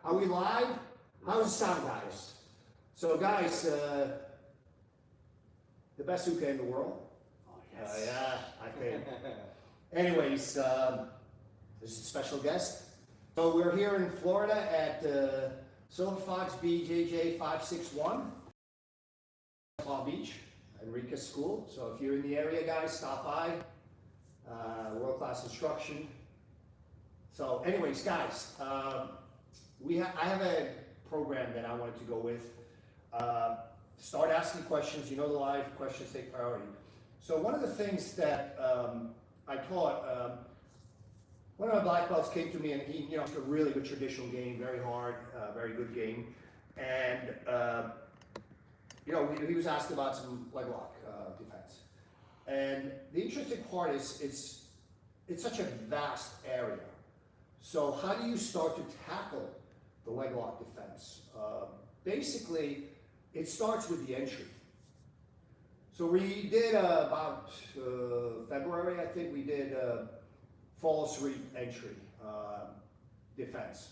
Are we live? How's the sound, guys? So, guys, the best hookah in the world. Oh, yes. Yeah, I think. Anyways, this is a special guest. So we're here in Florida at Silver Fox BJJ 561, Palm Beach, Enrica School. So if you're in the area, guys, stop by. World-class instruction. So anyways, guys, I have a program that I wanted to go with. Start asking questions. You know the live questions take priority. So one of the things that I taught, one of my black belts came to me, and he, it's a really good traditional game, very hard, very good game, and he was asked about some leg lock defense. And the interesting part is it's such a vast area. So how do you start to tackle the leg lock defense? Basically, it starts with the entry. So we did about February, I think we did false reap entry defense.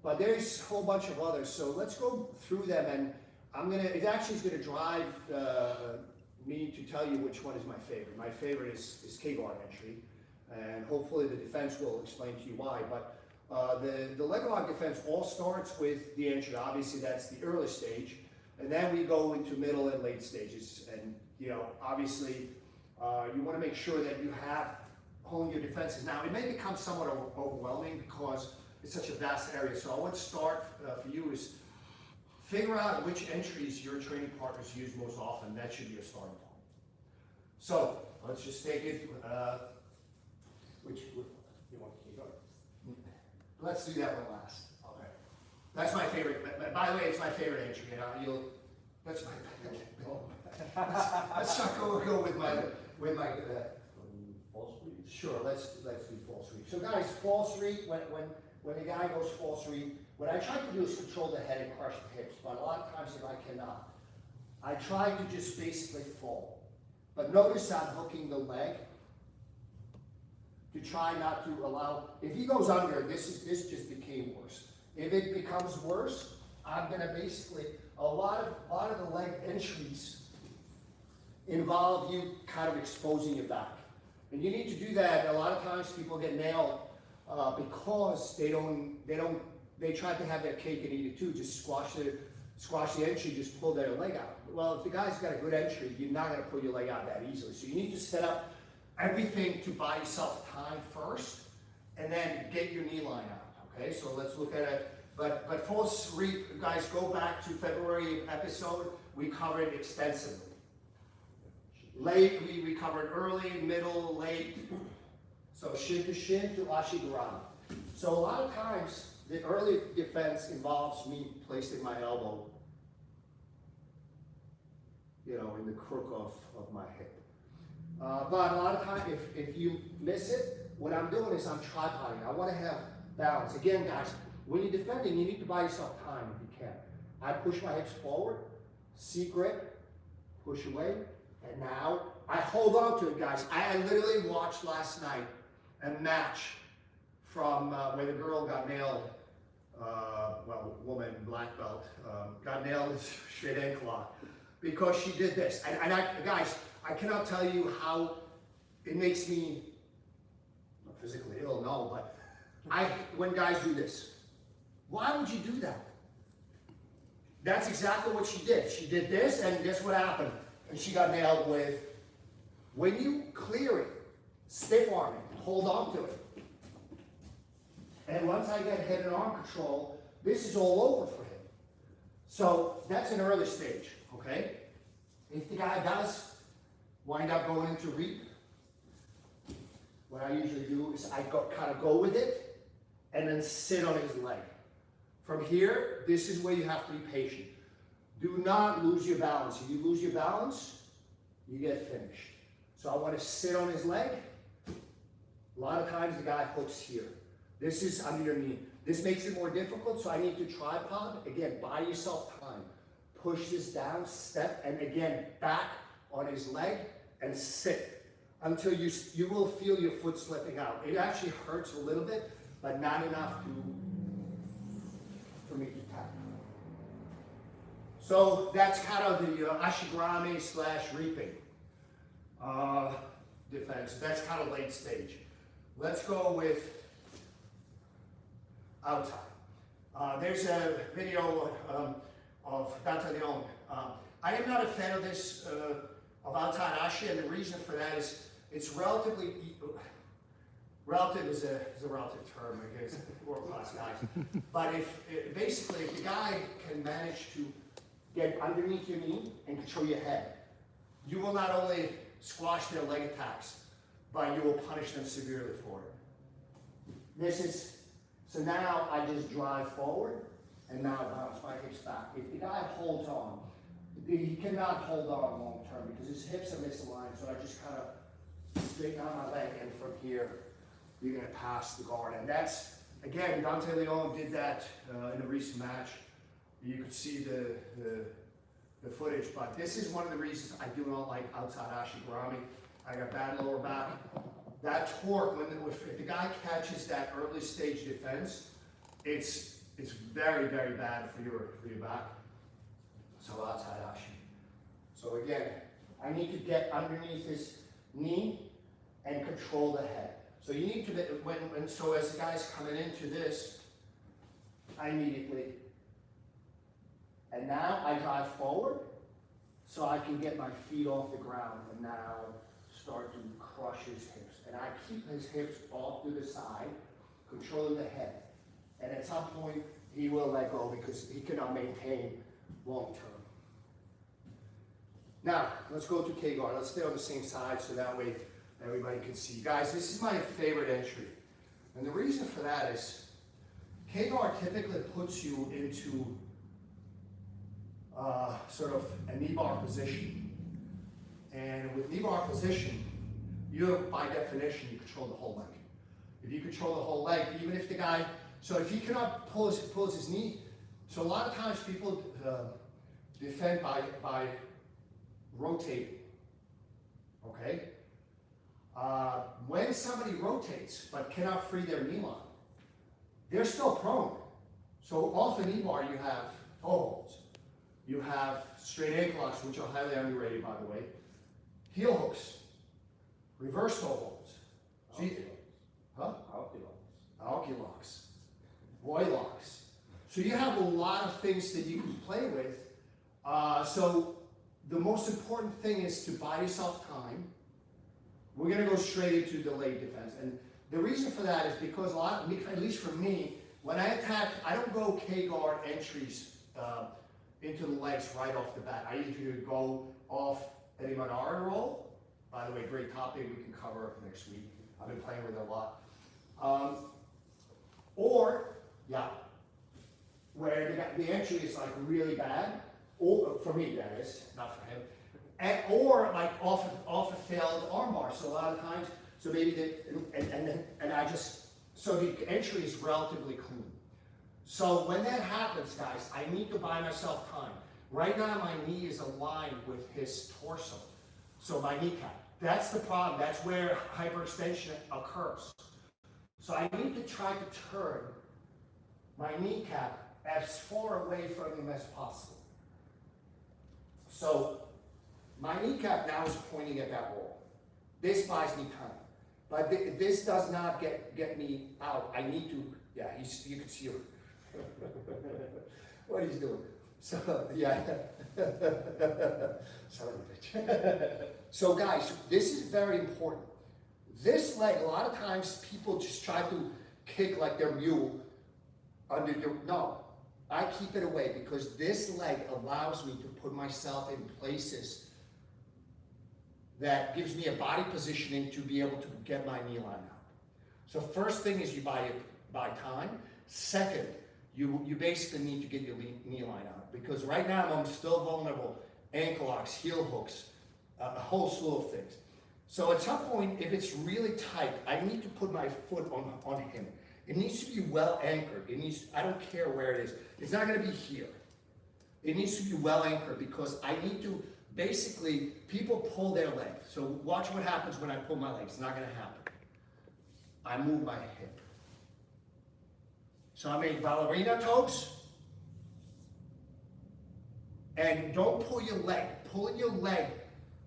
But there's a whole bunch of others. So let's go through them, and it actually is gonna drive me to tell you which one is my favorite. My favorite is K-guard entry, and hopefully the defense will explain to you why. But the leg lock defense all starts with the entry. Obviously that's the early stage, and then we go into middle and late stages. And obviously you want to make sure that you have honed your defenses. Now it may become somewhat overwhelming because it's such a vast area. So I would start for you is figure out which entries your training partners use most often. That should be your starting point. So let's just take it. Which you want to keep going? Let's do that one last. Okay. That's my favorite. By the way, it's my favorite entry. That's my. Let's not go with my false read. Sure. Let's do false read. So guys, false read when a guy goes false read, what I try to do is control the head and crush the hips. But a lot of times, if I cannot, I try to just basically fall. But notice I'm hooking the leg to try not to allow. If he goes under, this just became worse. If it becomes worse, I'm gonna basically a lot of the leg entries involve you kind of exposing your back, and you need to do that. A lot of times people get nailed because they try to have their cake and eat it too. Just squash the entry, just pull their leg out. Well, if the guy's got a good entry, you're not gonna pull your leg out that easily. So you need to set up everything to buy yourself time first, and then get your knee line out. Okay, so let's look at it. But false reap, guys, go back to February episode. We covered extensively. Late, we covered early, middle, late. So shin to Ashi Garami. So a lot of times, the early defense involves me placing my elbow, in the crook of my hip. But a lot of times, if you miss it, what I'm doing is I'm tripoding. I want to have balance. Again, guys, when you're defending, you need to buy yourself time if you can. I push my hips forward, secret, push away, and now I hold on to it, guys. I literally watched last night a match from where the girl got nailed, woman, black belt, got nailed with straight ankle lock because she did this. And guys, I cannot tell you how it makes me not physically ill, no, but when guys do this, why would you do that? That's exactly what she did. She did this, and guess what happened? And she got nailed with, when you clear it, stiff arm it, hold on to it. And once I get head and arm control, this is all over for him. So that's an early stage, okay? If the guy does wind up going into reap, what I usually do is I kind of go with it and then sit on his leg. From here, this is where you have to be patient. Do not lose your balance. If you lose your balance, you get finished. So I want to sit on his leg. A lot of times the guy hooks here. This is under your knee. This makes it more difficult, so I need to tripod. Again, buy yourself time. Push this down, step, and again, back on his leg and sit until you will feel your foot slipping out. It actually hurts a little bit, but not enough for me So that's kind of the Ashi Garami / reaping defense. That's kind of late stage. Let's go with outside. There's a video of Dante Leon. I am not a fan of this, of outside Ashi, and the reason for that is it's relative is a relative term, I guess, world-class guys. But basically, if the guy can manage to get underneath your knee and control your head, you will not only squash their leg attacks, but you will punish them severely for it. So now I just drive forward and now bounce my hips back. If the guy holds on, he cannot hold on long term because his hips are misaligned, so I just kind of straighten out my leg, and from here, you're gonna pass the guard. And that's, again, Dante Leon did that in a recent match. You could see the footage, but this is one of the reasons I do not like outside Ashi Garami. I got bad lower back. That torque, if the guy catches that early stage defense, it's very, very bad for your back. So outside Ashi. So again, I need to get underneath his knee and control the head. So you need to, so as the guy's coming into this, I immediately, and now I drive forward so I can get my feet off the ground and now start to crush his hips. And I keep his hips off to the side, controlling the head. And at some point, he will let go because he cannot maintain long term. Now, let's go to K-guard. Let's stay on the same side so that way everybody can see. Guys, this is my favorite entry. And the reason for that is K-guard typically puts you into sort of a knee bar position. And with knee bar position, by definition, you control the whole leg. If you control the whole leg, even if the guy, so if he cannot pull his knee, so a lot of times people defend by rotating, okay? When somebody rotates but cannot free their knee line, they're still prone. So off the knee bar, you have toe holds. You have straight ankle locks, which are highly underrated, by the way. Heel hooks, reverse toe holds. Alki locks, Roy locks. So you have a lot of things that you can play with. So the most important thing is to buy yourself time. We're going to go straight into delayed defense. And the reason for that is because at least for me, when I attack, I don't go K-guard entries into the legs right off the bat. I usually go off a Manara roll. By the way, great topic we can cover next week. I've been playing with it a lot. Where the entry is like really bad, or for me that is, not for him, or like off a failed armbar. So a lot of times, so maybe so the entry is relatively clean. So when that happens, guys, I need to buy myself time. Right now, my knee is aligned with his torso, so my kneecap. That's the problem. That's where hyperextension occurs. So I need to try to turn my kneecap as far away from him as possible. So my kneecap now is pointing at that wall. This buys me time. But this does not get me out. I need to, you can see him. What he's doing. So, yeah. Sorry, bitch. So guys, this is very important. This leg, a lot of times people just try to kick like their mule under the, no. I keep it away because this leg allows me to put myself in places that gives me a body positioning to be able to get my knee line out. So first thing is you buy time. Second, you basically need to get your knee line out because right now I'm still vulnerable. Ankle locks, heel hooks, a whole slew of things. So at some point, if it's really tight, I need to put my foot on him. It needs to be well anchored. I don't care where it is. It's not gonna be here. It needs to be well anchored because I need to, basically, people pull their leg. So watch what happens when I pull my leg. It's not gonna happen. I move my hip. So I make ballerina toes And don't pull your leg. Pulling your leg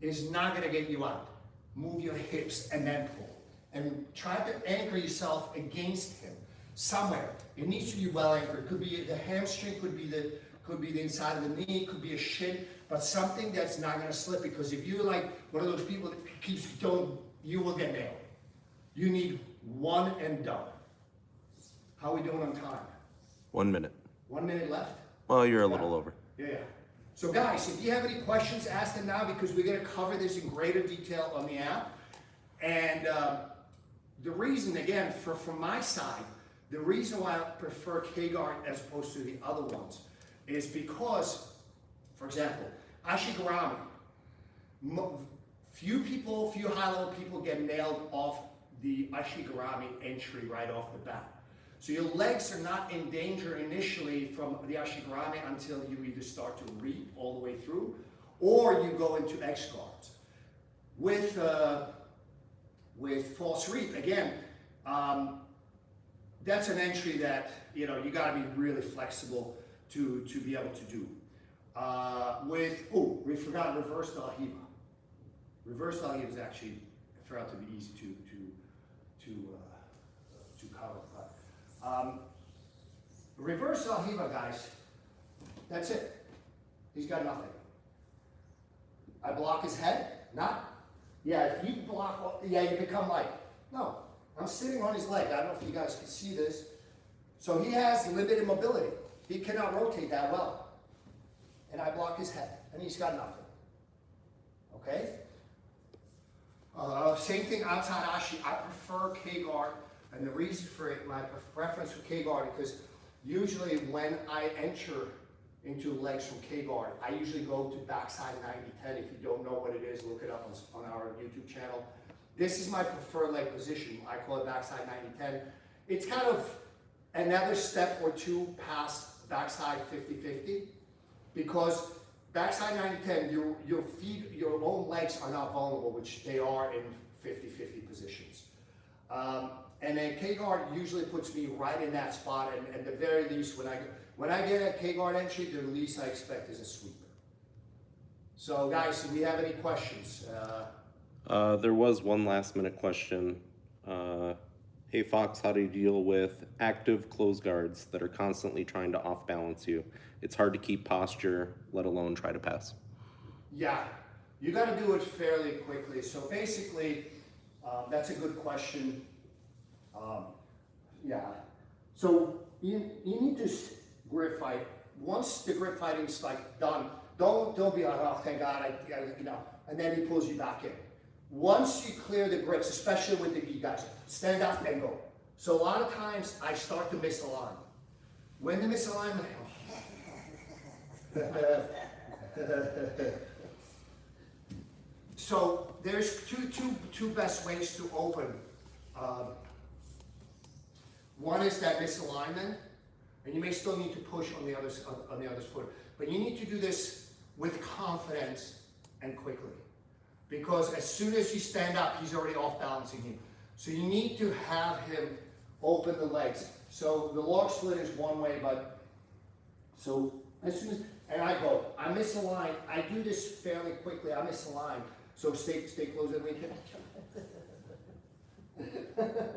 is not gonna get you out. Move your hips and then pull. And try to anchor yourself against him somewhere. It needs to be well anchored. It could be the hamstring, could be the inside of the knee, could be a shin, but something that's not gonna slip, because if you're like one of those people that keeps going, you will get nailed. You need one and done. How are we doing on time? 1 minute. 1 minute left? Well, you're a little over. Yeah. So guys, if you have any questions, ask them now, because we're gonna cover this in greater detail on the app. And the reason, again, from my side, the reason why I prefer K-guard as opposed to the other ones is because, for example, Ashi Garami, few high-level people get nailed off the Ashi Garami entry right off the bat. So your legs are not in danger initially from the Ashi Garami until you either start to reap all the way through, or you go into X guards. With false reap, again, that's an entry that you got to be really flexible to be able to do. We forgot reverse Riva. Reverse Riva is actually relatively easy to cover. But, reverse Riva, guys, that's it. He's got nothing. I block his head, not. Yeah, if you block, yeah, you become like, no, I'm sitting on his leg. I don't know if you guys can see this. So he has limited mobility. He cannot rotate that well. And I block his head, and he's got nothing. Okay? Same thing outside Ashi. I prefer K-guard, and the reason for it, my preference for K-guard, because usually when I enter into legs from K-guard, I usually go to backside 90-10. If you don't know what it is, look it up on our YouTube channel. This is my preferred leg position. I call it backside 90-10. It's kind of another step or two past backside 50-50, because backside 90-10, your feet, your own legs are not vulnerable, which they are in 50-50 positions. And then K-guard usually puts me right in that spot, and at the very least, when I get a K-guard entry, the least I expect is a sweeper. So guys, do we have any questions? There was one last minute question. Hey Fox, how do you deal with active close guards that are constantly trying to off balance you? It's hard to keep posture, let alone try to pass. Yeah, you got to do it fairly quickly. So basically, that's a good question. Yeah, so you need to grip fight. Once the grip fighting's like done, don't be like, oh thank God, and then he pulls you back in. Once you clear the grips, especially with the gi guys, stand up and go. So a lot of times I start to misalign. When the misalignment, so there's two best ways to open. One is that misalignment, and you may still need to push on the other's foot, but you need to do this with confidence and quickly. Because as soon as you stand up, he's already off balancing you. So you need to have him open the legs. So the log split is one way, but so as soon as, and I go, I misalign, I do this fairly quickly, I misalign. So stay close at me.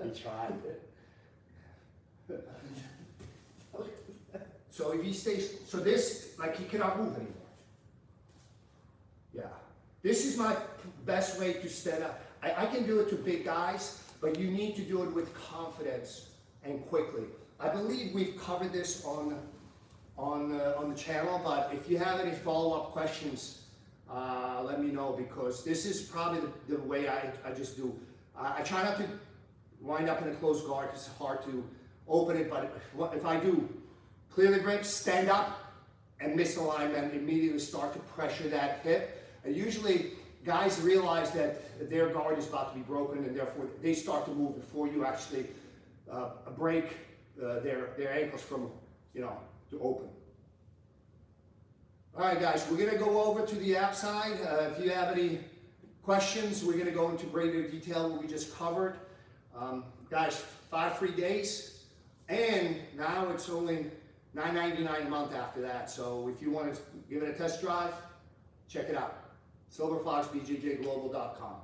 He tried. So if he stays, so this, like he cannot move anymore. Yeah. This is my best way to stand up. I can do it to big guys, but you need to do it with confidence and quickly. I believe we've covered this on the channel, but if you have any follow-up questions, let me know, because this is probably the way I just do. I try not to wind up in a closed guard because it's hard to open it, but if I do, clear the grip, stand up, and misalignment, immediately start to pressure that hip. And usually guys realize that their guard is about to be broken, and therefore they start to move before you actually break their ankles from, to open. All right, guys, we're gonna go over to the app side. If you have any questions, we're gonna go into greater detail what we just covered. Guys, 5 free days, and now it's only $9.99 a month after that. So if you want to give it a test drive, check it out. SilverFoxBJJGlobal.com.